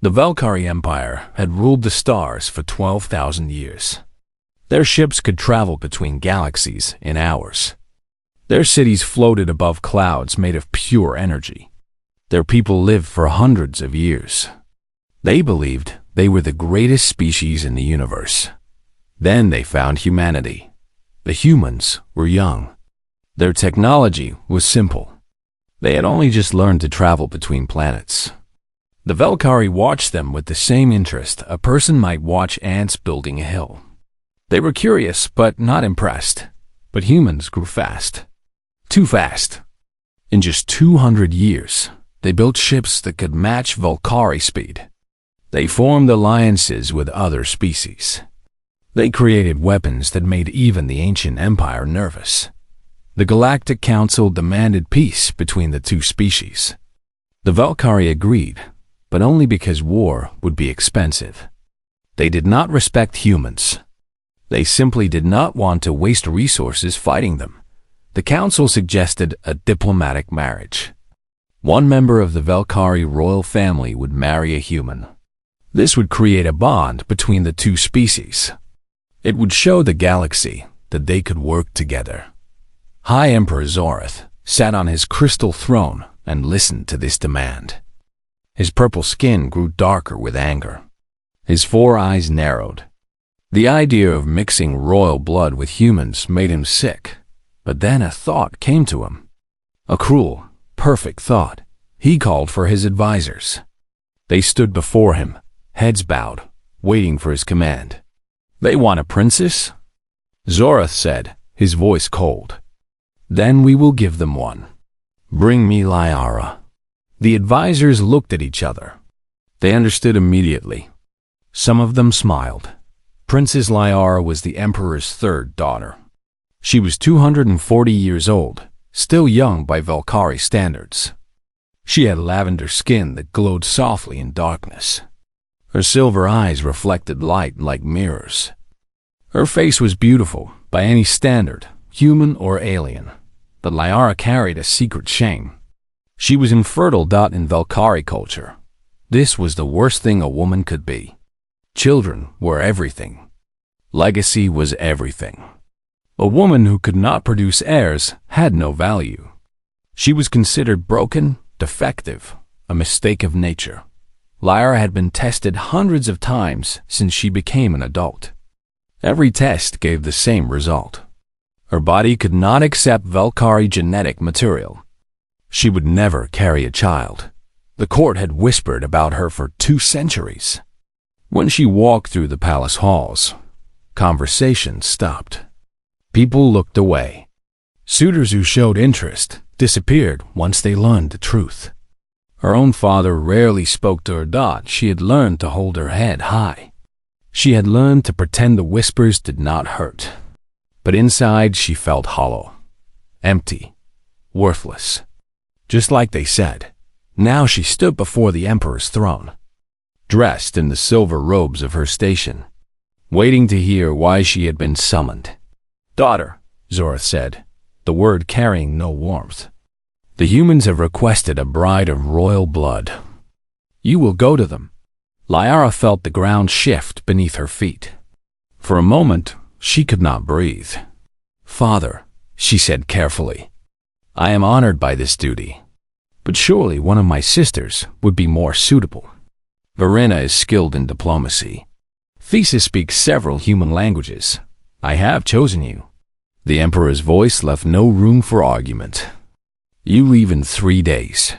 The Valkyrie Empire had ruled the stars for 12,000 years. Their ships could travel between galaxies in hours. Their cities floated above clouds made of pure energy. Their people lived for hundreds of years. They believed they were the greatest species in the universe. Then they found humanity. The humans were young. Their technology was simple. They had only just learned to travel between planets. The Valkyrie watched them with the same interest a person might watch ants building a hill. They were curious but not impressed. But humans grew fast. Too fast. In just 200 years, they built ships that could match Valkyrie speed. They formed alliances with other species. They created weapons that made even the ancient empire nervous. The Galactic Council demanded peace between the two species. The Valkyrie agreed, but only because war would be expensive. They did not respect humans. They simply did not want to waste resources fighting them. The council suggested a diplomatic marriage. One member of the Valkyrie royal family would marry a human. This would create a bond between the two species. It would show the galaxy that they could work together. High Emperor Zorith sat on his crystal throne and listened to this demand. His purple skin grew darker with anger. His 4 eyes narrowed. The idea of mixing royal blood with humans made him sick, but then a thought came to him. A cruel, perfect thought. He called for his advisors. They stood before him, heads bowed, waiting for his command. "They want a princess?" Zorith said, his voice cold. "Then we will give them one. Bring me Liara." The advisors looked at each other. They understood immediately. Some of them smiled. Princess Liara was the Emperor's 3rd daughter. She was 240 years old, still young by Valkyrie standards. She had lavender skin that glowed softly in darkness. Her silver eyes reflected light like mirrors. Her face was beautiful by any standard, human or alien. But Liara carried a secret shame. She was infertile. In Valkyrie culture, this was the worst thing a woman could be. Children were everything. Legacy was everything. A woman who could not produce heirs had no value. She was considered broken, defective, a mistake of nature. Liara had been tested hundreds of times since she became an adult. Every test gave the same result. Her body could not accept Valkyrie genetic material. She would never carry a child. The court had whispered about her for 2 centuries. When she walked through the palace halls, conversation stopped. People looked away. Suitors who showed interest disappeared once they learned the truth. Her own father rarely spoke to her. She had learned to hold her head high. She had learned to pretend the whispers did not hurt. But inside she felt hollow, empty, worthless. Just like they said, now she stood before the Emperor's throne, dressed in the silver robes of her station, waiting to hear why she had been summoned. "Daughter," Zorith said, the word carrying no warmth. "The humans have requested a bride of royal blood. You will go to them." Liara felt the ground shift beneath her feet. For a moment, she could not breathe. "Father," she said carefully, "I am honored by this duty, but surely one of my sisters would be more suitable. Verena is skilled in diplomacy. Thesis speaks several human languages. I have chosen you." The Emperor's voice left no room for argument. "You leave in 3 days."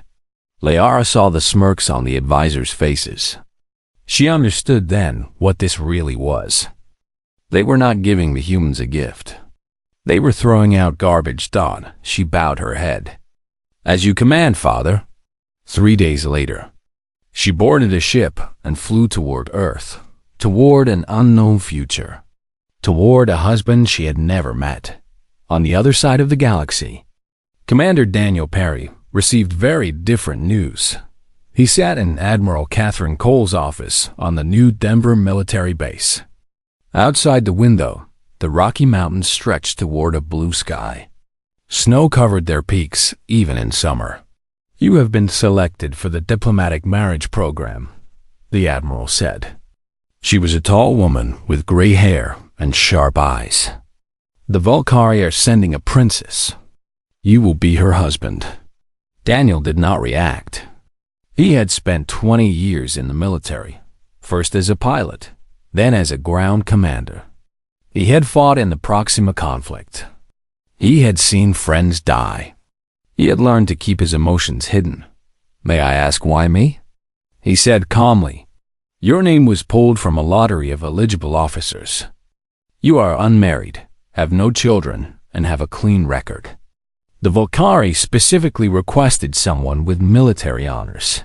Liara saw the smirks on the advisors' faces. She understood then what this really was. They were not giving the humans a gift. They were throwing out garbage. She bowed her head. "As you command, father." 3 days later, she boarded a ship and flew toward Earth, toward an unknown future, toward a husband she had never met. On the other side of the galaxy, Commander Daniel Perry received very different news. He sat in Admiral Catherine Cole's office on the new Denver military base. Outside the window, the Rocky Mountains stretched toward a blue sky. Snow covered their peaks even in summer. "You have been selected for the diplomatic marriage program. the Admiral said. She was a tall woman with gray hair and sharp eyes. The Volcari are sending a princess. You will be her husband. Daniel did not react. He had spent 20 years in the military, first as a pilot, then as a ground commander. He had fought in the Proxima conflict. He had seen friends die. He had learned to keep his emotions hidden. May I ask why me? He said calmly. Your name was pulled from a lottery of eligible officers. You are unmarried, have no children, and have a clean record. The Volcari specifically requested someone with military honors.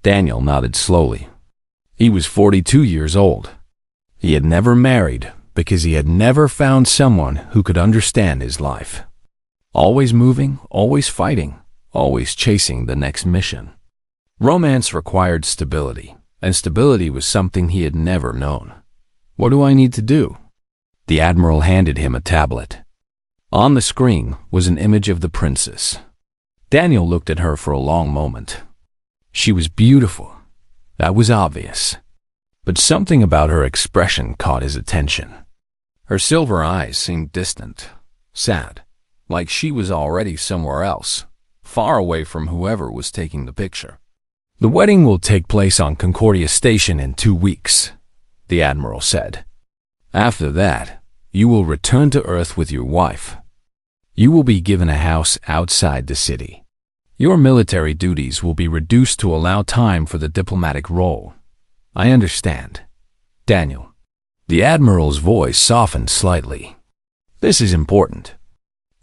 Daniel nodded slowly. He was 42 years old. He had never married because he had never found someone who could understand his life. Always moving, always fighting, always chasing the next mission. Romance required stability, and stability was something he had never known. What do I need to do? The Admiral handed him a tablet. On the screen was an image of the princess. Daniel looked at her for a long moment. She was beautiful. That was obvious. But something about her expression caught his attention. Her silver eyes seemed distant, sad, like she was already somewhere else, far away from whoever was taking the picture. The wedding will take place on Concordia Station in 2 weeks, the Admiral said. After that, you will return to Earth with your wife. You will be given a house outside the city. Your military duties will be reduced to allow time for the diplomatic role. I understand. Daniel. The Admiral's voice softened slightly. This is important.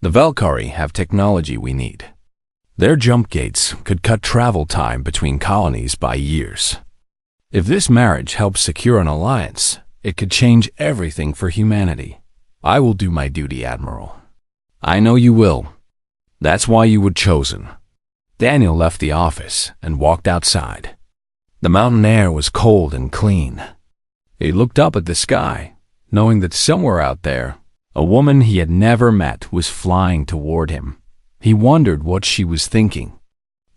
The Valkyrie have technology we need. Their jump gates could cut travel time between colonies by years. If this marriage helps secure an alliance, it could change everything for humanity. I will do my duty, Admiral. I know you will. That's why you were chosen. Daniel left the office and walked outside. The mountain air was cold and clean. He looked up at the sky, knowing that somewhere out there, a woman he had never met was flying toward him. He wondered what she was thinking.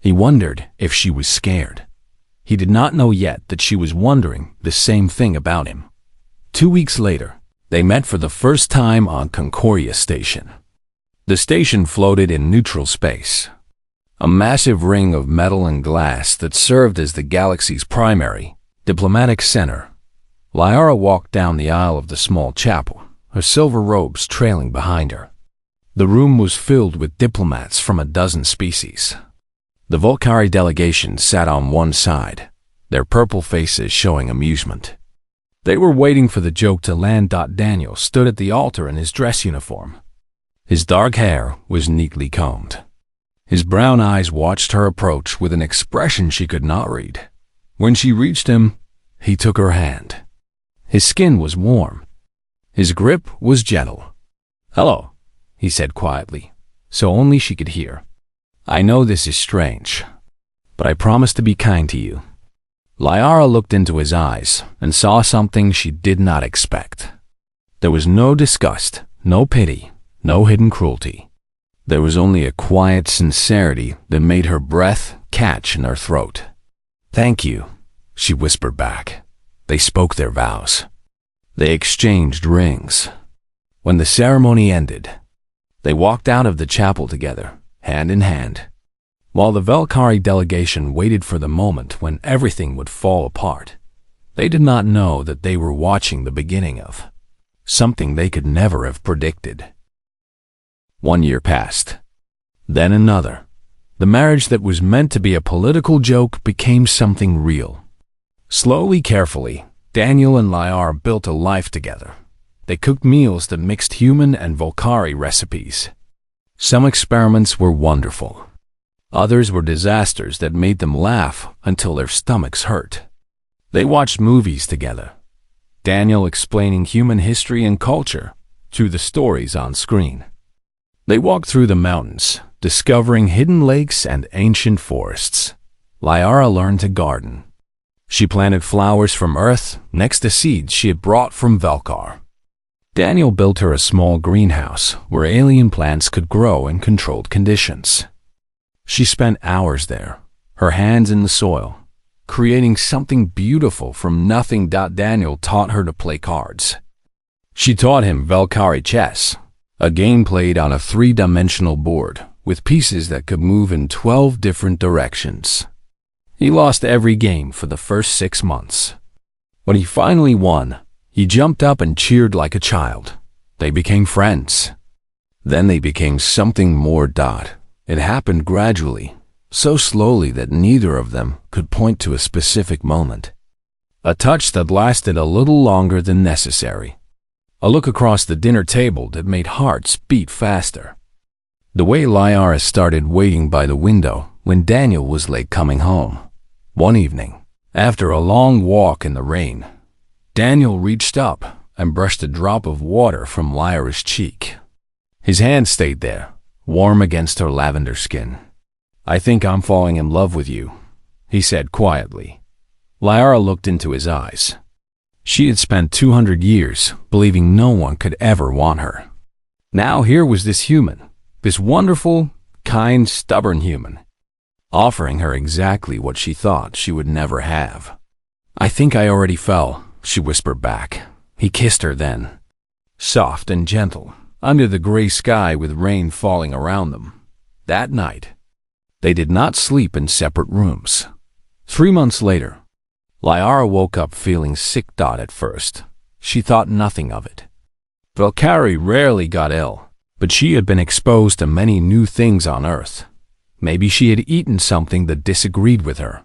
He wondered if she was scared. He did not know yet that she was wondering the same thing about him. 2 weeks later, they met for the first time on Concordia Station. The station floated in neutral space, a massive ring of metal and glass that served as the galaxy's primary diplomatic center. Liara walked down the aisle of the small chapel, her silver robes trailing behind her. The room was filled with diplomats from a dozen species. The Volcari delegation sat on one side, their purple faces showing amusement. They were waiting for the joke to land. Daniel stood at the altar in his dress uniform. His dark hair was neatly combed. His brown eyes watched her approach with an expression she could not read. When she reached him, he took her hand. His skin was warm. His grip was gentle. Hello, he said quietly, so only she could hear. I know this is strange, but I promise to be kind to you. Liara looked into his eyes and saw something she did not expect. There was no disgust, no pity, no hidden cruelty. There was only a quiet sincerity that made her breath catch in her throat. Thank you, she whispered back. They spoke their vows. They exchanged rings. When the ceremony ended, they walked out of the chapel together, hand in hand. While the Valkyrie delegation waited for the moment when everything would fall apart, they did not know that they were watching the beginning of something they could never have predicted. 1 year passed. Then another. The marriage that was meant to be a political joke became something real. Slowly, carefully, Daniel and Liara built a life together. They cooked meals that mixed human and Volcari recipes. Some experiments were wonderful. Others were disasters that made them laugh until their stomachs hurt. They watched movies together, Daniel explaining human history and culture through the stories on screen. They walked through the mountains, discovering hidden lakes and ancient forests. Liara learned to garden. She planted flowers from Earth next to seeds she had brought from Velkar. Daniel built her a small greenhouse where alien plants could grow in controlled conditions. She spent hours there, her hands in the soil, creating something beautiful from nothing. Daniel taught her to play cards. She taught him Valkyrie chess, a game played on a three-dimensional board with pieces that could move in 12 different directions. He lost every game for the first 6 months. When he finally won, he jumped up and cheered like a child. They became friends. Then they became something more. It happened gradually, so slowly that neither of them could point to a specific moment. A touch that lasted a little longer than necessary. A look across the dinner table that made hearts beat faster. The way Lyra started waiting by the window when Daniel was late coming home. One evening, after a long walk in the rain, Daniel reached up and brushed a drop of water from Lyra's cheek. His hand stayed there, warm against her lavender skin. "I think I'm falling in love with you," he said quietly. Lyra looked into his eyes. She had spent 200 years believing no one could ever want her. Now here was this human, this wonderful, kind, stubborn human, offering her exactly what she thought she would never have. "I think I already fell," she whispered back. He kissed her then, soft and gentle, under the gray sky with rain falling around them. That night, they did not sleep in separate rooms. 3 months later, Lyra woke up feeling sick. At first, she thought nothing of it. Valkyrie rarely got ill, but she had been exposed to many new things on Earth. Maybe she had eaten something that disagreed with her.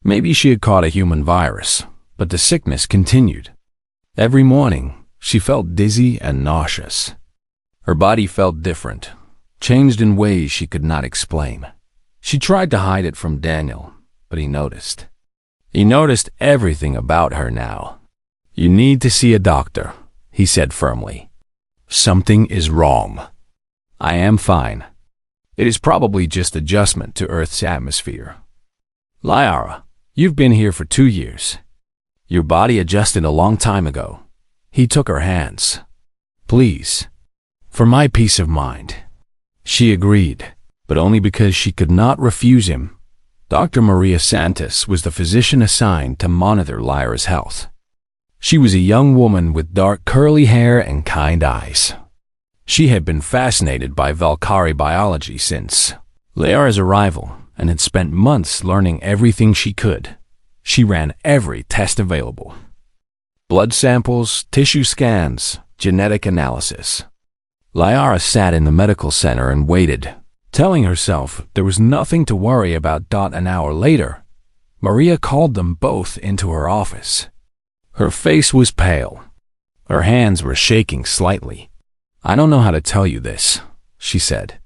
Maybe she had caught a human virus, but the sickness continued. Every morning, she felt dizzy and nauseous. Her body felt different, changed in ways she could not explain. She tried to hide it from Daniel, but he noticed. He noticed everything about her now. "You need to see a doctor," he said firmly. "Something is wrong." "I am fine. It is probably just adjustment to Earth's atmosphere." "Lyra, you've been here for 2 years. Your body adjusted a long time ago." He took her hands. "Please, for my peace of mind." She agreed, but only because she could not refuse him. Dr. Maria Santos was the physician assigned to monitor Lyra's health. She was a young woman with dark curly hair and kind eyes. She had been fascinated by Valkyrie biology since Lyra's arrival and had spent months learning everything she could. She ran every test available. Blood samples, tissue scans, genetic analysis. Lyra sat in the medical center and waited, telling herself there was nothing to worry about. An hour later, Maria called them both into her office. Her face was pale. Her hands were shaking slightly. "I don't know how to tell you this," she said.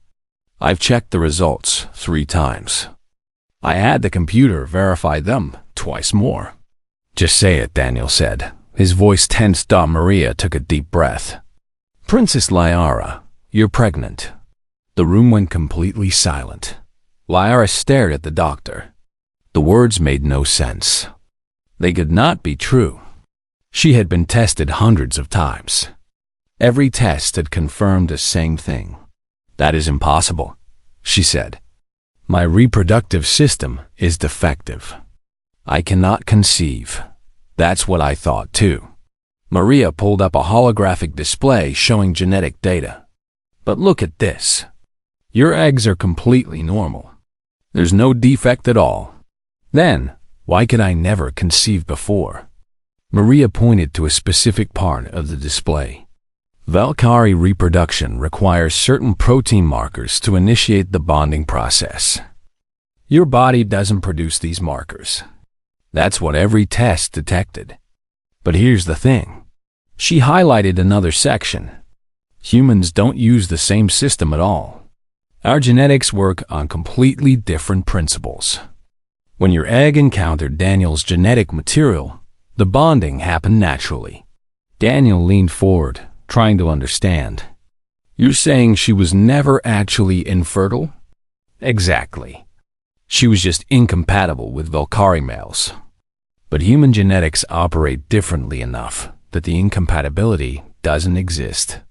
"I've checked the results 3 times. I had the computer verify them twice more." "Just say it," Daniel said. His voice tensed. Maria took a deep breath. "Princess Lyra, you're pregnant." The room went completely silent. Lyra stared at the doctor. The words made no sense. They could not be true. She had been tested hundreds of times. Every test had confirmed the same thing. "That is impossible," she said. "My reproductive system is defective. I cannot conceive." "That's what I thought too." Maria pulled up a holographic display showing genetic data. "But look at this. Your eggs are completely normal. There's no defect at all. Then, why could I never conceive before?" Maria pointed to a specific part of the display. "Valkyrie reproduction requires certain protein markers to initiate the bonding process. Your body doesn't produce these markers. That's what every test detected. But here's the thing." She highlighted another section. "Humans don't use the same system at all. Our genetics work on completely different principles. When your egg encountered Daniel's genetic material, the bonding happened naturally." Daniel leaned forward, trying to understand. "You're saying she was never actually infertile?" "Exactly. She was just incompatible with Valkyrie males. But human genetics operate differently enough that the incompatibility doesn't exist."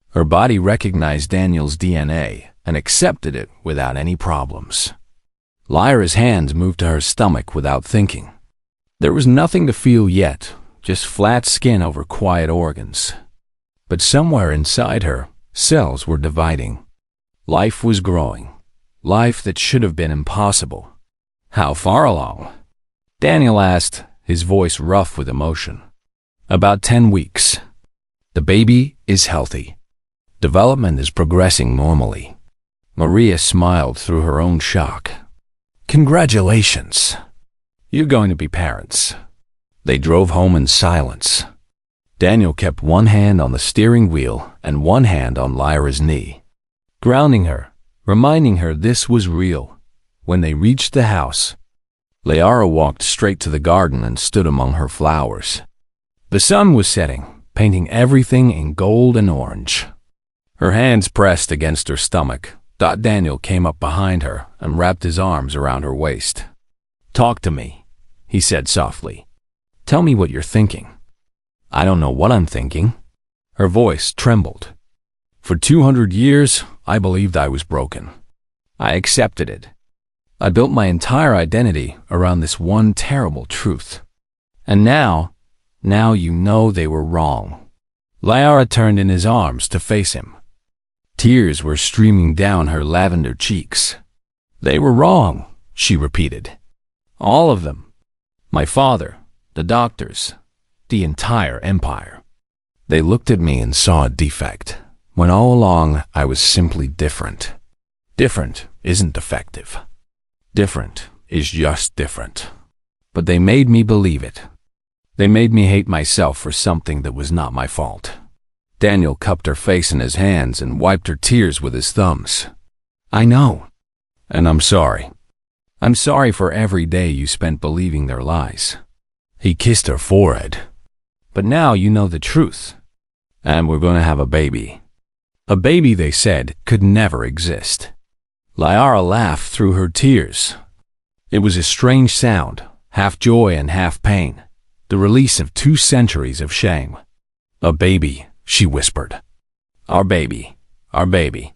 Her body recognized Daniel's DNA and accepted it without any problems. Lyra's hands moved to her stomach without thinking. There was nothing to feel yet, just flat skin over quiet organs. But somewhere inside her, cells were dividing. Life was growing. Life that should have been impossible. How far along? Daniel asked, his voice rough with emotion. About 10 weeks. The baby is healthy. Development is progressing normally. Maria smiled through her own shock. Congratulations. You're going to be parents. They drove home in silence. Daniel kept one hand on the steering wheel and one hand on Lyra's knee, grounding her, reminding her this was real. When they reached the house, Lyra walked straight to the garden and stood among her flowers. The sun was setting, painting everything in gold and orange. Her hands pressed against her stomach. Daniel came up behind her and wrapped his arms around her waist. Talk to me, he said softly. Tell me what you're thinking. I don't know what I'm thinking. Her voice trembled. For 200 years, I believed I was broken. I accepted it. I built my entire identity around this one terrible truth. And now you know they were wrong. Lyra turned in his arms to face him. Tears were streaming down her lavender cheeks. They were wrong, she repeated. All of them. My father, the doctors, the entire empire. They looked at me and saw a defect, when all along I was simply different. Different isn't defective. Different is just different. But they made me believe it. They made me hate myself for something that was not my fault. Daniel cupped her face in his hands and wiped her tears with his thumbs. I know. And I'm sorry. I'm sorry for every day you spent believing their lies. He kissed her forehead. But now you know the truth. And we're going to have a baby. A baby, they said, could never exist. Lyra laughed through her tears. It was a strange sound, half joy and half pain, the release of 2 centuries of shame. A baby, she whispered. Our baby, our baby.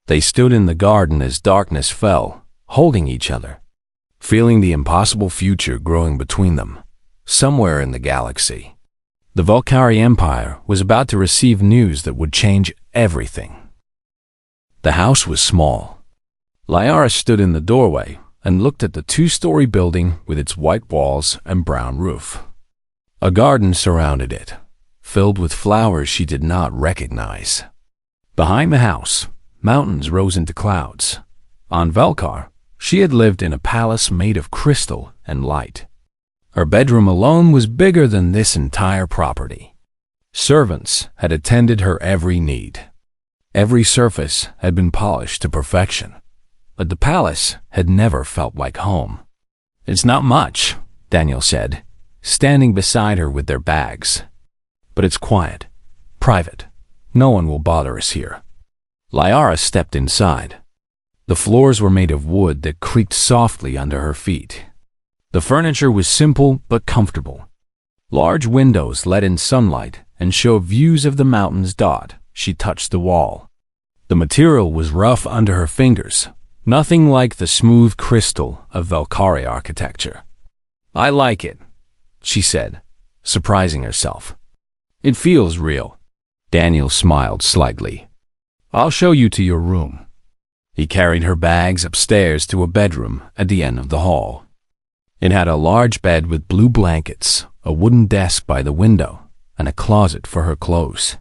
They stood in the garden as darkness fell, holding each other, feeling the impossible future growing between them, somewhere in the galaxy. The Valkyrie Empire was about to receive news that would change everything. The house was small. Lyra stood in the doorway and looked at the 2-story building with its white walls and brown roof. A garden surrounded it, filled with flowers she did not recognize. Behind the house, mountains rose into clouds. On Valkar, she had lived in a palace made of crystal and light. Her bedroom alone was bigger than this entire property. Servants had attended her every need. Every surface had been polished to perfection. But the palace had never felt like home. It's not much, Daniel said, standing beside her with their bags. But it's quiet, private. No one will bother us here. Lyra stepped inside. The floors were made of wood that creaked softly under her feet. The furniture was simple but comfortable. Large windows let in sunlight and showed views of the mountains. She touched the wall. The material was rough under her fingers, nothing like the smooth crystal of Valkyrie architecture. I like it, she said, surprising herself. It feels real. Daniel smiled slightly. I'll show you to your room. He carried her bags upstairs to a bedroom at the end of the hall. It had a large bed with blue blankets, a wooden desk by the window, and a closet for her clothes.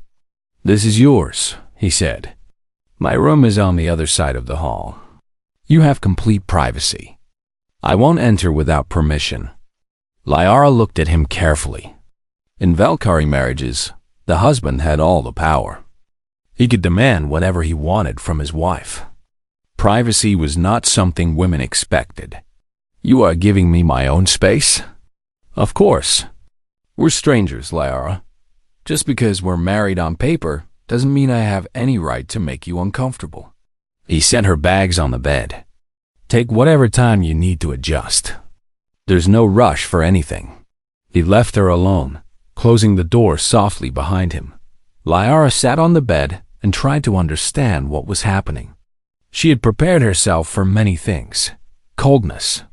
This is yours, he said. My room is on the other side of the hall. You have complete privacy. I won't enter without permission. Lyra looked at him carefully. In Valkyrie marriages, the husband had all the power. He could demand whatever he wanted from his wife. Privacy was not something women expected. You are giving me my own space? Of course. We're strangers, Lyra. Just because we're married on paper doesn't mean I have any right to make you uncomfortable. He set her bags on the bed. Take whatever time you need to adjust. There's no rush for anything. He left her alone, closing the door softly behind him. Lyra sat on the bed and tried to understand what was happening. She had prepared herself for many things. coldness,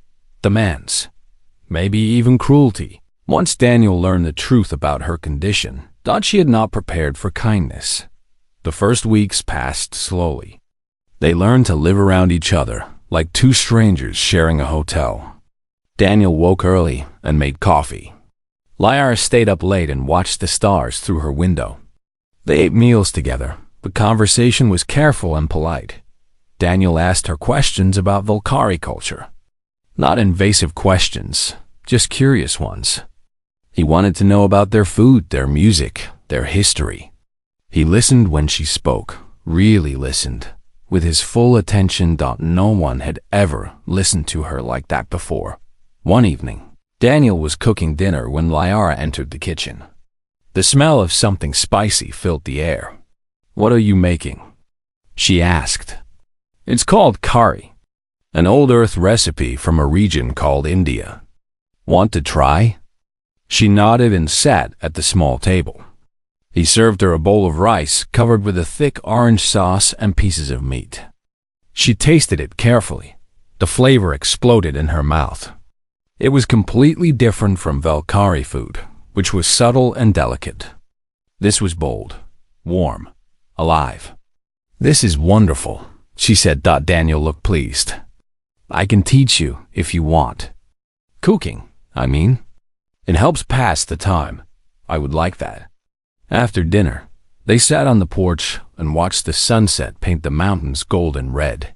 demands, maybe even cruelty. Once Daniel learned the truth about her condition, thought she had not prepared for kindness. The first weeks passed slowly. They learned to live around each other, like two strangers sharing a hotel. Daniel woke early and made coffee. Liara stayed up late and watched the stars through her window. They ate meals together, but conversation was careful and polite. Daniel asked her questions about Volcari culture. Not invasive questions, just curious ones. He wanted to know about their food, their music, their history. He listened when she spoke, really listened, with his full attention. No one had ever listened to her like that before. One evening, Daniel was cooking dinner when Liara entered the kitchen. The smell of something spicy filled the air. "What are you making?" she asked. "It's called curry, an old earth recipe from a region called India. Want to try?" She nodded and sat at the small table. He served her a bowl of rice covered with a thick orange sauce and pieces of meat. She tasted it carefully. The flavor exploded in her mouth. It was completely different from Volcari food, which was subtle and delicate. This was bold, warm, alive. "This is wonderful," she said. Daniel looked pleased. "I can teach you if you want. Cooking, I mean. It helps pass the time. I would like that." After dinner, they sat on the porch and watched the sunset paint the mountains golden red.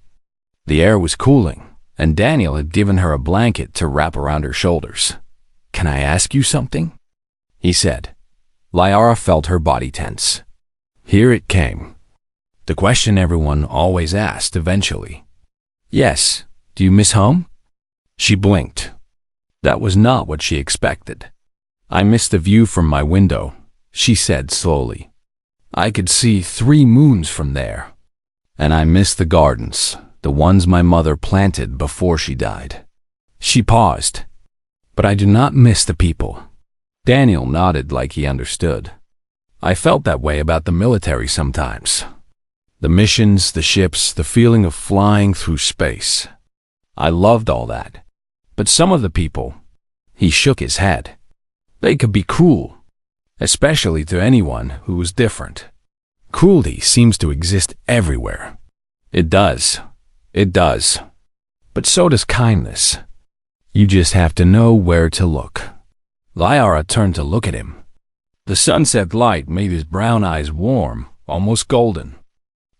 The air was cooling, and Daniel had given her a blanket to wrap around her shoulders. "Can I ask you something?" he said. Liara felt her body tense. Here it came. The question everyone always asked eventually. "Yes, do you miss home?" She blinked. That was not what she expected. "I miss the view from my window," she said slowly. "I could see 3 moons from there. And I miss the gardens, the ones my mother planted before she died." She paused. "But I do not miss the people." Daniel nodded like he understood. "I felt that way about the military sometimes. The missions, the ships, the feeling of flying through space. I loved all that. But some of the people," he shook his head, "they could be cruel, especially to anyone who was different. Cruelty seems to exist everywhere. It does. But so does kindness. You just have to know where to look." Liara turned to look at him. The sunset light made his brown eyes warm, almost golden.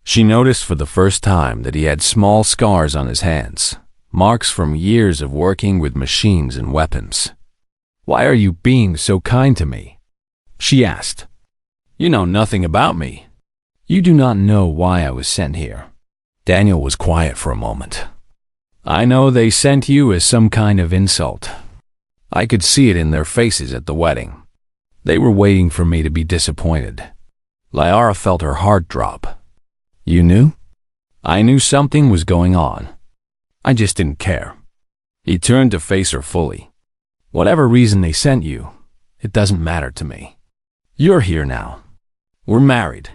She noticed for the first time that he had small scars on his hands, marks from years of working with machines and weapons. "Why are you being so kind to me?" she asked. "You know nothing about me. You do not know why I was sent here." Daniel was quiet for a moment. "I know they sent you as some kind of insult. I could see it in their faces at the wedding. They were waiting for me to be disappointed." Liara felt her heart drop. "You knew?" "I knew something was going on. I just didn't care." He turned to face her fully. "Whatever reason they sent you, it doesn't matter to me. You're here now. We're married.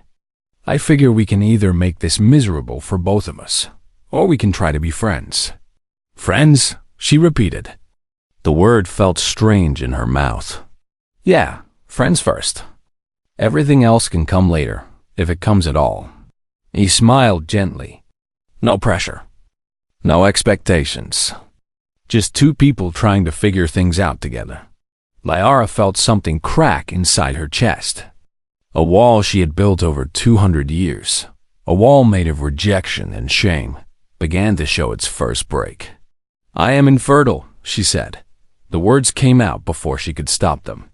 I figure we can either make this miserable for both of us, or we can try to be friends." "Friends?" she repeated. The word felt strange in her mouth. "Yeah, friends first. Everything else can come later, if it comes at all." He smiled gently. "No pressure. No expectations. Just 2 people trying to figure things out together." Liara felt something crack inside her chest. A wall she had built over 200 years, a wall made of rejection and shame, began to show its first break. "I am infertile," she said. The words came out before she could stop them.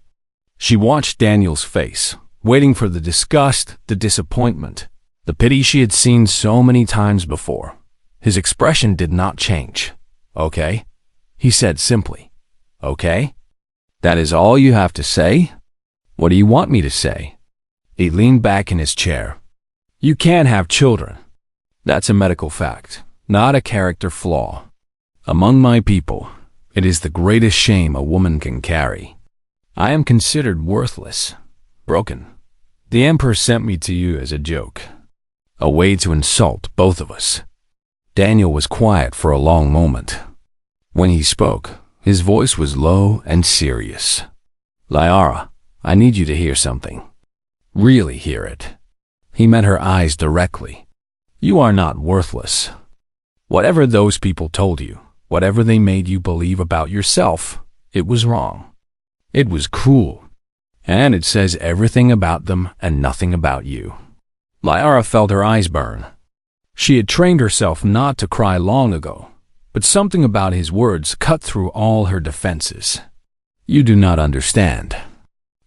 She watched Daniel's face, waiting for the disgust, the disappointment, the pity she had seen so many times before. His expression did not change. "Okay," he said simply. "Okay? That is all you have to say? What do you want me to say?" He leaned back in his chair. "You can't have children. That's a medical fact, not a character flaw. Among my people, it is the greatest shame a woman can carry. I am considered worthless, broken. The Emperor sent me to you as a joke, a way to insult both of us." Daniel was quiet for a long moment. When he spoke, his voice was low and serious. "Lyara, I need you to hear something. Really hear it." He met her eyes directly. "You are not worthless. Whatever those people told you, whatever they made you believe about yourself, it was wrong. It was cruel. And it says everything about them and nothing about you." Lyara felt her eyes burn. She had trained herself not to cry long ago, but something about his words cut through all her defenses. "You do not understand.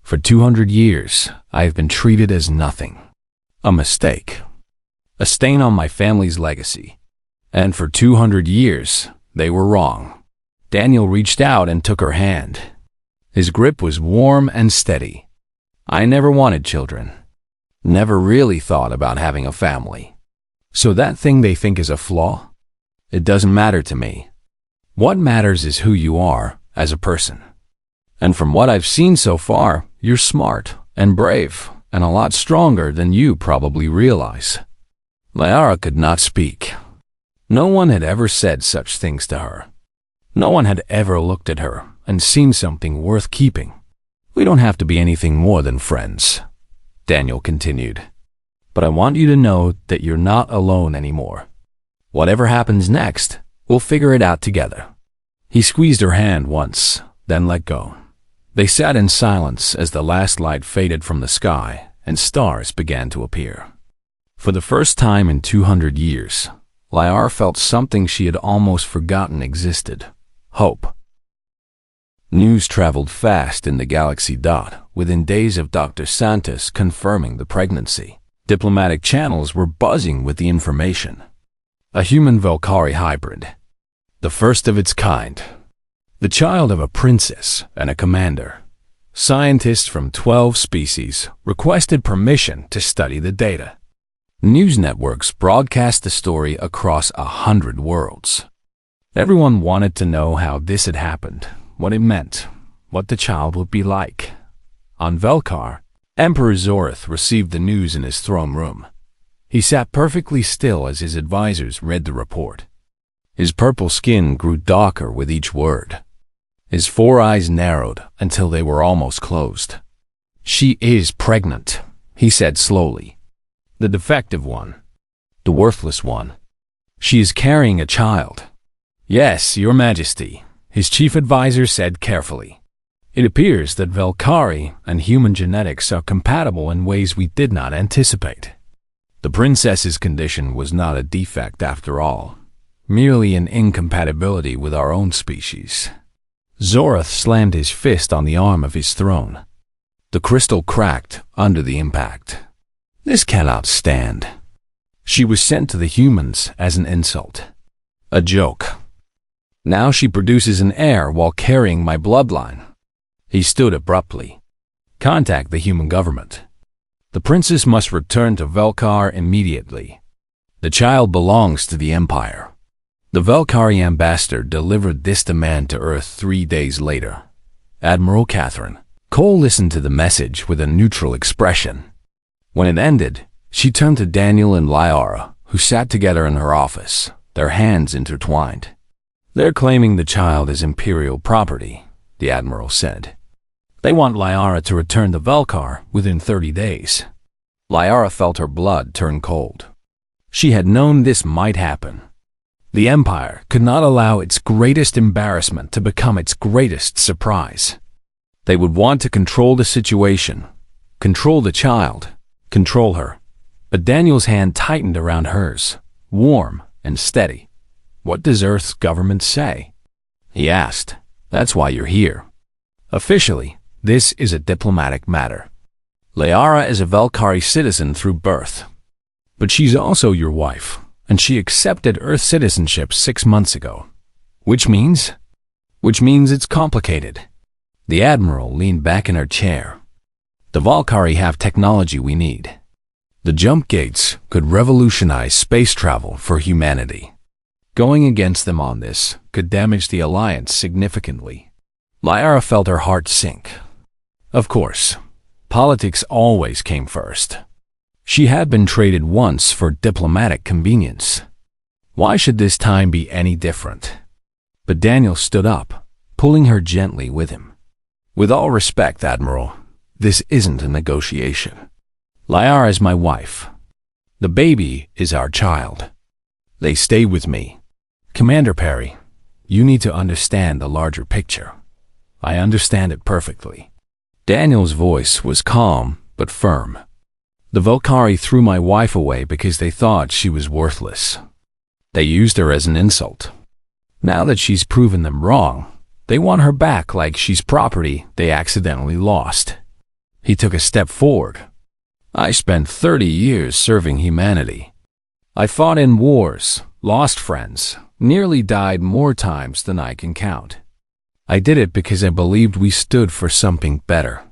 For 200 years, I have been treated as nothing. A mistake. A stain on my family's legacy. And for 200 years, they were wrong." Daniel reached out and took her hand. His grip was warm and steady. "I never wanted children. Never really thought about having a family. So that thing they think is a flaw? It doesn't matter to me. What matters is who you are as a person. And from what I've seen so far, you're smart and brave and a lot stronger than you probably realize." Lyara could not speak. No one had ever said such things to her. No one had ever looked at her and seen something worth keeping. "We don't have to be anything more than friends," Daniel continued. "But I want you to know that you're not alone anymore. Whatever happens next, we'll figure it out together." He squeezed her hand once, then let go. They sat in silence as the last light faded from the sky and stars began to appear. For the first time in 200 years, Lyara felt something she had almost forgotten existed: hope. News traveled fast in the galaxy. Within days of Dr. Santos confirming the pregnancy, diplomatic channels were buzzing with the information. A human Valkyrie hybrid, the first of its kind, the child of a princess and a commander. Scientists from 12 species requested permission to study the data. News networks broadcast the story across 100 worlds. Everyone wanted to know how this had happened, what it meant, what the child would be like. On Velkar, Emperor Zorith received the news in his throne room. He sat perfectly still as his advisors read the report. His purple skin grew darker with each word. His 4 eyes narrowed until they were almost closed. "She is pregnant," he said slowly. "The defective one. The worthless one. She is carrying a child." "Yes, Your Majesty," his chief advisor said carefully. "It appears that Valkyrie and human genetics are compatible in ways we did not anticipate. The princess's condition was not a defect after all, merely an incompatibility with our own species." Zorith slammed his fist on the arm of his throne. The crystal cracked under the impact. "This cannot stand. She was sent to the humans as an insult. A joke. Now she produces an heir while carrying my bloodline." He stood abruptly. "Contact the human government. The princess must return to Velkar immediately. The child belongs to the Empire." The Valkyrie ambassador delivered this demand to Earth 3 days later. Admiral Catherine Cole listened to the message with a neutral expression. When it ended, she turned to Daniel and Lyara, who sat together in her office, their hands intertwined. "They're claiming the child as Imperial property," the Admiral said. "They want Lyara to return to Velkar within 30 days. Lyara felt her blood turn cold. She had known this might happen. The Empire could not allow its greatest embarrassment to become its greatest surprise. They would want to control the situation, control the child, control her. But Daniel's hand tightened around hers, warm and steady. "What does Earth's government say?" he asked. "That's why you're here. Officially, this is a diplomatic matter. Lyara is a Valkyrie citizen through birth. But she's also your wife, and she accepted Earth citizenship 6 months ago. Which means it's complicated." The Admiral leaned back in her chair. "The Valkyrie have technology we need. The jump gates could revolutionize space travel for humanity. Going against them on this could damage the Alliance significantly." Lyara felt her heart sink. Of course, politics always came first. She had been traded once for diplomatic convenience. Why should this time be any different? But Daniel stood up, pulling her gently with him. "With all respect, Admiral, this isn't a negotiation. Liara is my wife. The baby is our child. They stay with me. Commander Perry, you need to understand the larger picture. I understand it perfectly." Daniel's voice was calm but firm. "The Volcari threw my wife away because they thought she was worthless. They used her as an insult. Now that she's proven them wrong, they want her back like she's property they accidentally lost." He took a step forward. "I spent 30 years serving humanity. I fought in wars, lost friends, nearly died more times than I can count. I did it because I believed we stood for something better,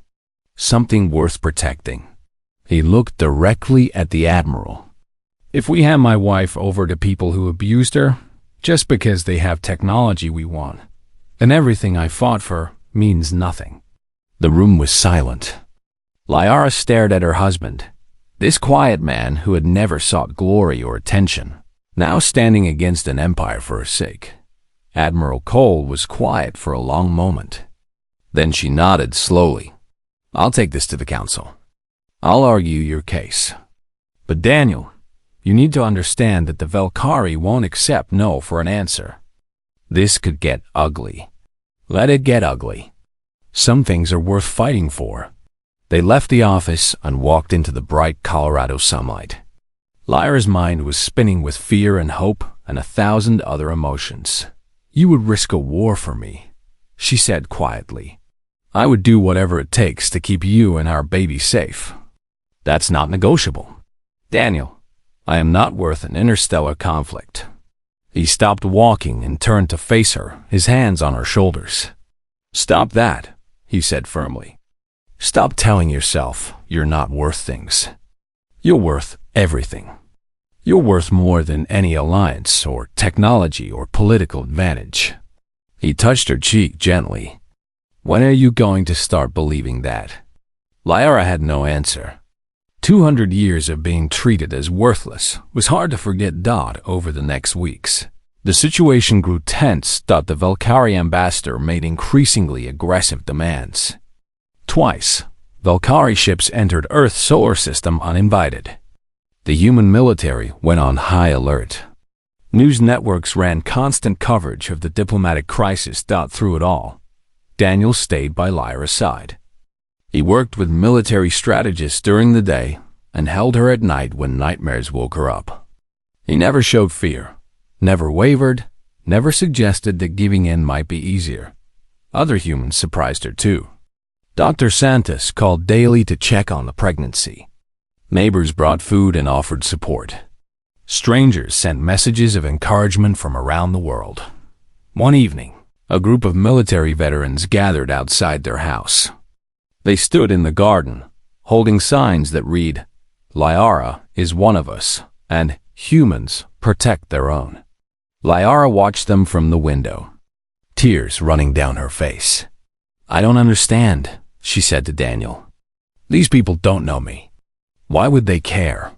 something worth protecting." He looked directly at the Admiral. "If we hand my wife over to people who abused her, just because they have technology we want, then everything I fought for means nothing." The room was silent. Liara stared at her husband, this quiet man who had never sought glory or attention, now standing against an empire for her sake. Admiral Cole was quiet for a long moment. Then she nodded slowly. "I'll take this to the council. I'll argue your case. But Daniel, you need to understand that the Volcari won't accept no for an answer. This could get ugly. Let it get ugly. Some things are worth fighting for." They left the office and walked into the bright Colorado sunlight. Lyra's mind was spinning with fear and hope and 1,000 other emotions. "You would risk a war for me," she said quietly. "I would do whatever it takes to keep you and our baby safe. That's not negotiable. Daniel, I am not worth an interstellar conflict." He stopped walking and turned to face her, his hands on her shoulders. "Stop that," he said firmly. "Stop telling yourself you're not worth things. You're worth everything. You're worth more than any alliance or technology or political advantage." He touched her cheek gently. "When are you going to start believing that?" Lyra had no answer. 200 years of being treated as worthless was hard to forget. Over the next weeks, the situation grew tense. The Volcari ambassador made increasingly aggressive demands. Twice, Volcari ships entered Earth's solar system uninvited. The human military went on high alert. News networks ran constant coverage of the diplomatic crisis. Through it all, Daniel stayed by Lyra's side. He worked with military strategists during the day and held her at night when nightmares woke her up. He never showed fear, never wavered, never suggested that giving in might be easier. Other humans surprised her too. Dr. Santos called daily to check on the pregnancy. Neighbors brought food and offered support. Strangers sent messages of encouragement from around the world. One evening, a group of military veterans gathered outside their house. They stood in the garden, holding signs that read, "Lyra is one of us," and "Humans protect their own." Lyra watched them from the window, tears running down her face. "I don't understand," she said to Daniel. "These people don't know me. Why would they care?"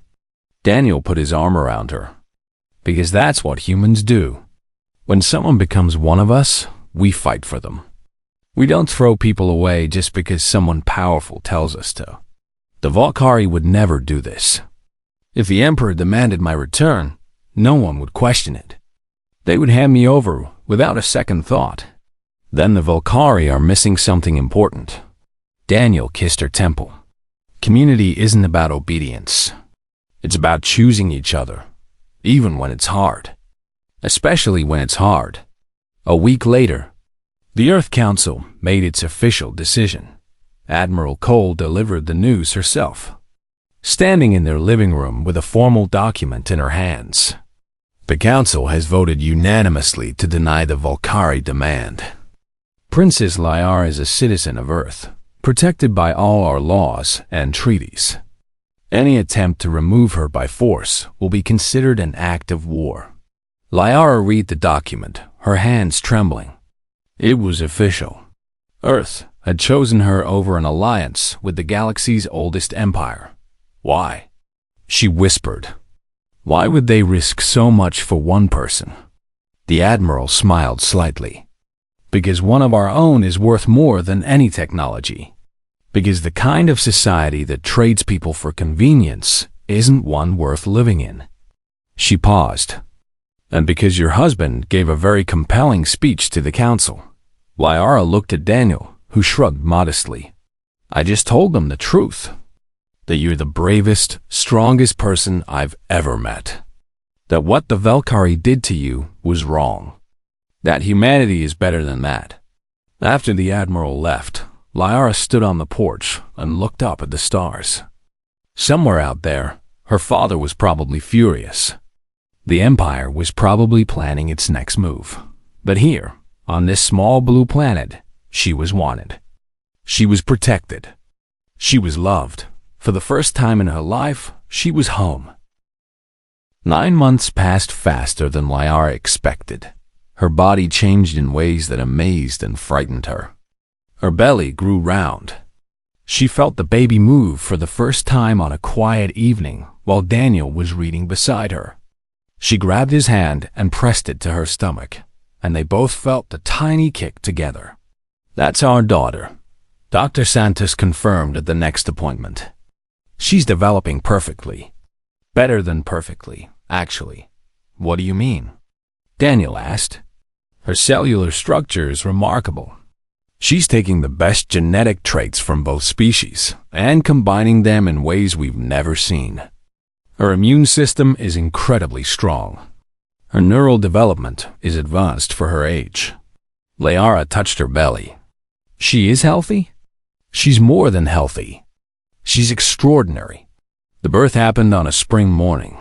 Daniel put his arm around her. "Because that's what humans do. When someone becomes one of us, we fight for them. We don't throw people away just because someone powerful tells us to. The Volcari would never do this. If the Emperor demanded my return, no one would question it. They would hand me over without a second thought. Then the Volcari are missing something important." Daniel kissed her temple. "Community isn't about obedience. It's about choosing each other, even when it's hard. Especially when it's hard." A week later, the Earth Council made its official decision. Admiral Cole delivered the news herself, standing in their living room with a formal document in her hands. "The Council has voted unanimously to deny the Volcari demand. Princess Lyra is a citizen of Earth, protected by all our laws and treaties. Any attempt to remove her by force will be considered an act of war." Lyra read the document, her hands trembling. It was official. Earth had chosen her over an alliance with the galaxy's oldest empire. Why? She whispered. Why would they risk so much for one person? The Admiral smiled slightly. Because one of our own is worth more than any technology. Because the kind of society that trades people for convenience isn't one worth living in. She paused. And because your husband gave a very compelling speech to the council. Liara looked at Daniel, who shrugged modestly. I just told them the truth. That you're the bravest, strongest person I've ever met. That what the Valkyrie did to you was wrong. That humanity is better than that. After the Admiral left, Liara stood on the porch and looked up at the stars. Somewhere out there, her father was probably furious. The Empire was probably planning its next move. But here, on this small blue planet, she was wanted. She was protected. She was loved. For the first time in her life, she was home. 9 months passed faster than Liara expected. Her body changed in ways that amazed and frightened her. Her belly grew round. She felt the baby move for the first time on a quiet evening while Daniel was reading beside her. She grabbed his hand and pressed it to her stomach, and they both felt the tiny kick together. That's our daughter, Dr. Santos confirmed at the next appointment. She's developing perfectly. Better than perfectly, actually. What do you mean? Daniel asked. Her cellular structure is remarkable. She's taking the best genetic traits from both species and combining them in ways we've never seen. Her immune system is incredibly strong. Her neural development is advanced for her age. Liara touched her belly. She is healthy? She's more than healthy. She's extraordinary. The birth happened on a spring morning.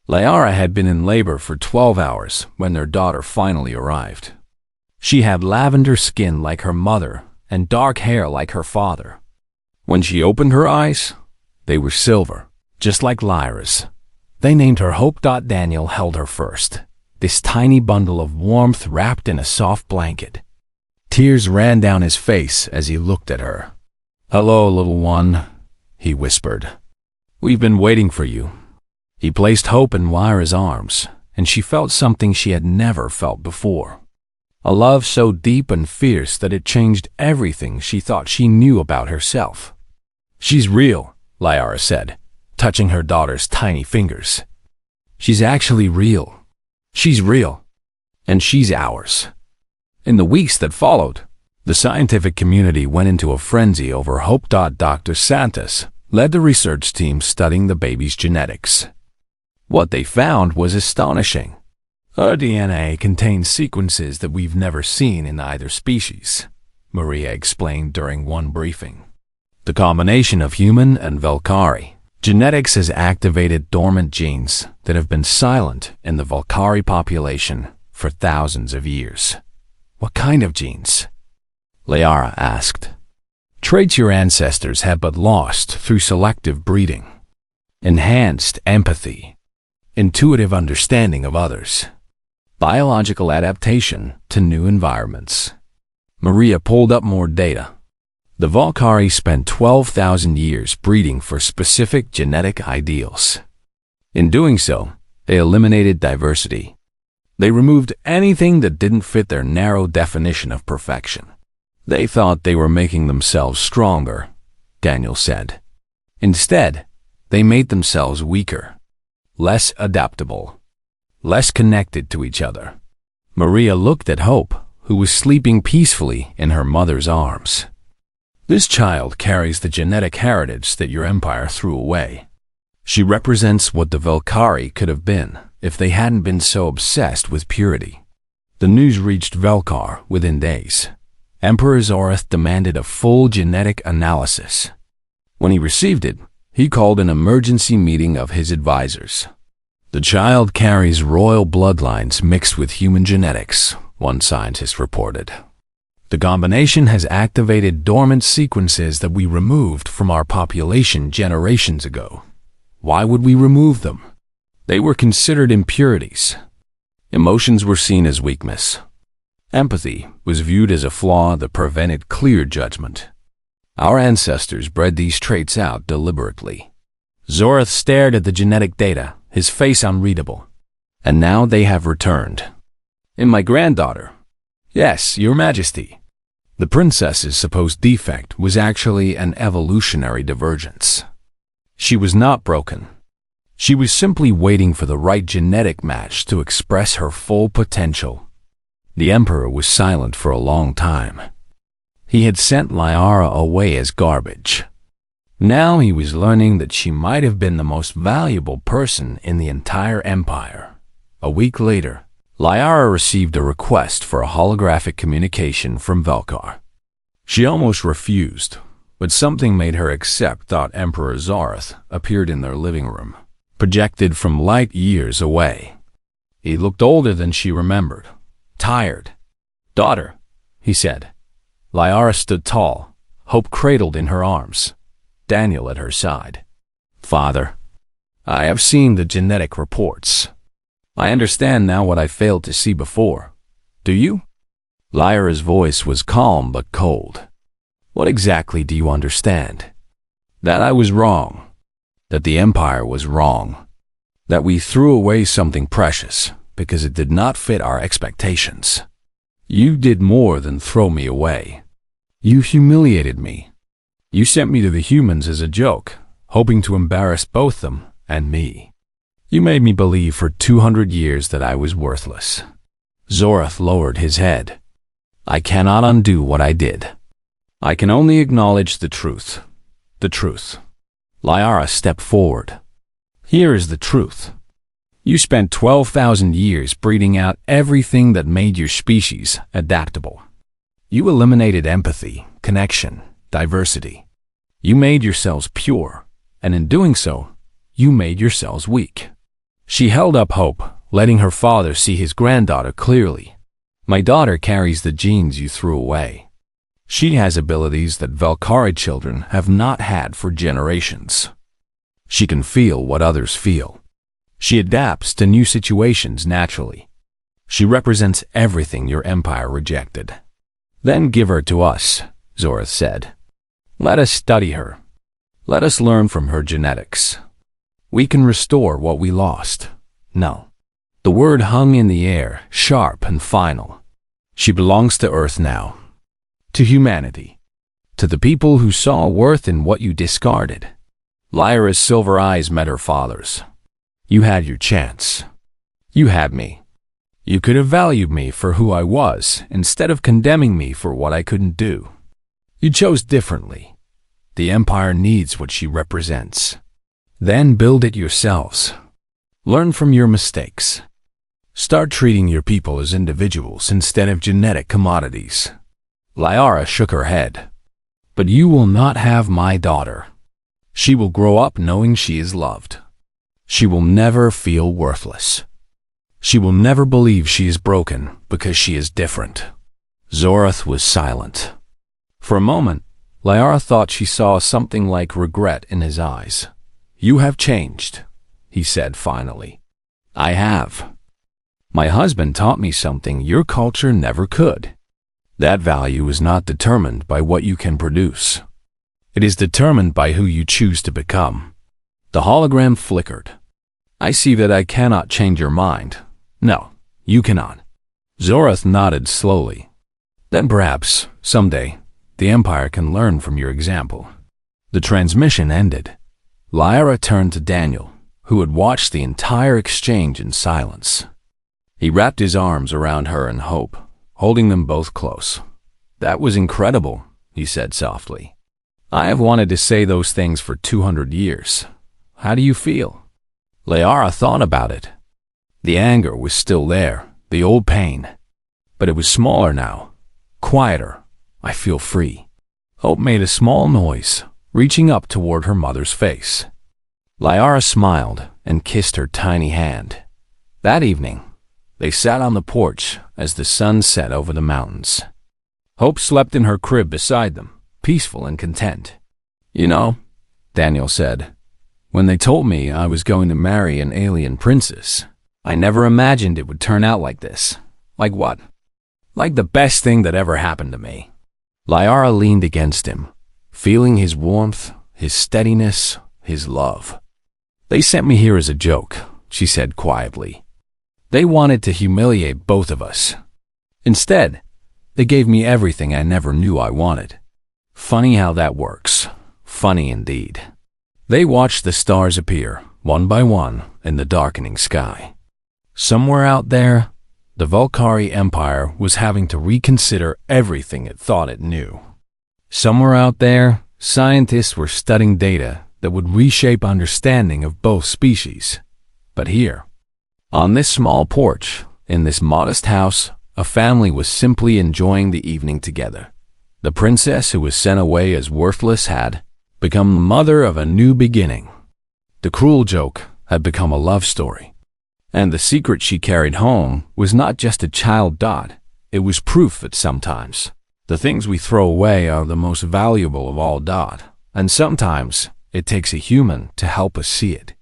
Liara had been in labor for 12 hours when their daughter finally arrived. She had lavender skin like her mother and dark hair like her father. When she opened her eyes, they were silver, just like Lyra's. They named her Hope. Daniel held her first, this tiny bundle of warmth wrapped in a soft blanket. Tears ran down his face as he looked at her. Hello, little one, he whispered. We've been waiting for you. He placed Hope in Lyra's arms, and she felt something she had never felt before. A love so deep and fierce that it changed everything she thought she knew about herself. She's real, Liara said, touching her daughter's tiny fingers. She's actually real. She's real. And she's ours. In the weeks that followed, the scientific community went into a frenzy over Hope. Dr. Santos led the research team studying the baby's genetics. What they found was astonishing. Her DNA contains sequences that we've never seen in either species, Maria explained during one briefing. The combination of human and Valkyrie genetics has activated dormant genes that have been silent in the Valkyrie population for thousands of years. What kind of genes? Liara asked. Traits your ancestors had but lost through selective breeding. Enhanced empathy, intuitive understanding of others, biological adaptation to new environments. Maria pulled up more data. The Valkyrie spent 12,000 years breeding for specific genetic ideals. In doing so, they eliminated diversity. They removed anything that didn't fit their narrow definition of perfection. They thought they were making themselves stronger, Daniel said. Instead, they made themselves weaker, less adaptable, less connected to each other. Maria looked at Hope, who was sleeping peacefully in her mother's arms. This child carries the genetic heritage that your empire threw away. She represents what the Valkyrie could have been if they hadn't been so obsessed with purity. The news reached Velkar within days. Emperor Zoreth demanded a full genetic analysis. When he received it, he called an emergency meeting of his advisors. The child carries royal bloodlines mixed with human genetics, one scientist reported. The combination has activated dormant sequences that we removed from our population generations ago. Why would we remove them? They were considered impurities. Emotions were seen as weakness. Empathy was viewed as a flaw that prevented clear judgment. Our ancestors bred these traits out deliberately. Zoreth stared at the genetic data, his face unreadable. And now they have returned. In my granddaughter. Yes, Your Majesty. The princess's supposed defect was actually an evolutionary divergence. She was not broken. She was simply waiting for the right genetic match to express her full potential. The Emperor was silent for a long time. He had sent Liara away as garbage. Now he was learning that she might have been the most valuable person in the entire empire. A week later, Liara received a request for a holographic communication from Velkar. She almost refused, but something made her accept. Emperor Zorath appeared in their living room, projected from light years away. He looked older than she remembered, tired. "Daughter," he said. Liara stood tall, hope cradled in her arms, Daniel at her side. "Father, I have seen the genetic reports. I understand now what I failed to see before. Do you?" Lyra's voice was calm but cold. "What exactly do you understand?" "That I was wrong. That the Empire was wrong. That we threw away something precious because it did not fit our expectations. You did more than throw me away. You humiliated me. You sent me to the humans as a joke, hoping to embarrass both them and me. You made me believe for 200 years that I was worthless." Zorath lowered his head. "I cannot undo what I did. I can only acknowledge the truth. The truth." Liara stepped forward. "Here is the truth. You spent 12,000 years breeding out everything that made your species adaptable. You eliminated empathy, connection, diversity. You made yourselves pure, and in doing so, you made yourselves weak." She held up hope, letting her father see his granddaughter clearly. "My daughter carries the genes you threw away. She has abilities that Velkari children have not had for generations. She can feel what others feel. She adapts to new situations naturally. She represents everything your empire rejected." "Then give her to us," Zorath said. "Let us study her. Let us learn from her genetics. We can restore what we lost." No. The word hung in the air, sharp and final. She belongs to Earth now. To humanity. To the people who saw worth in what you discarded. Lyra's silver eyes met her father's. "You had your chance. You had me. You could have valued me for who I was instead of condemning me for what I couldn't do. You chose differently. The Empire needs what she represents. Then build it yourselves. Learn from your mistakes. Start treating your people as individuals instead of genetic commodities." Liara shook her head. "But you will not have my daughter. She will grow up knowing she is loved. She will never feel worthless. She will never believe she is broken because she is different." Zorath was silent. For a moment, Liara thought she saw something like regret in his eyes. "You have changed," he said finally. "I have. My husband taught me something your culture never could. That value is not determined by what you can produce. It is determined by who you choose to become." The hologram flickered. "I see that I cannot change your mind." "No, you cannot." Zorath nodded slowly. "Then perhaps, someday, the Empire can learn from your example." The transmission ended. Lyra turned to Daniel, who had watched the entire exchange in silence. He wrapped his arms around her in hope, holding them both close. "That was incredible," he said softly. "I have wanted to say those things for 200 years. How do you feel?" Liara thought about it. The anger was still there, the old pain. But it was smaller now, quieter. "I feel free." Hope made a small noise, reaching up toward her mother's face. Liara smiled and kissed her tiny hand. That evening, they sat on the porch as the sun set over the mountains. Hope slept in her crib beside them, peaceful and content. "You know," Daniel said, "when they told me I was going to marry an alien princess, I never imagined it would turn out like this." "Like what?" "Like the best thing that ever happened to me." Liara leaned against him, feeling his warmth, his steadiness, his love. "They sent me here as a joke," she said quietly. They wanted to humiliate both of us. Instead, they gave me everything I never knew I wanted. Funny how that works. Funny indeed. They watched the stars appear, one by one, in the darkening sky. Somewhere out there, the Volcari Empire was having to reconsider everything it thought it knew. Somewhere out there, scientists were studying data that would reshape understanding of both species. But here, on this small porch, in this modest house, a family was simply enjoying the evening together. The princess who was sent away as worthless had become the mother of a new beginning. The cruel joke had become a love story. And the secret she carried home was not just a child dot. It was proof that sometimes the things we throw away are the most valuable of all dot. And sometimes it takes a human to help us see it.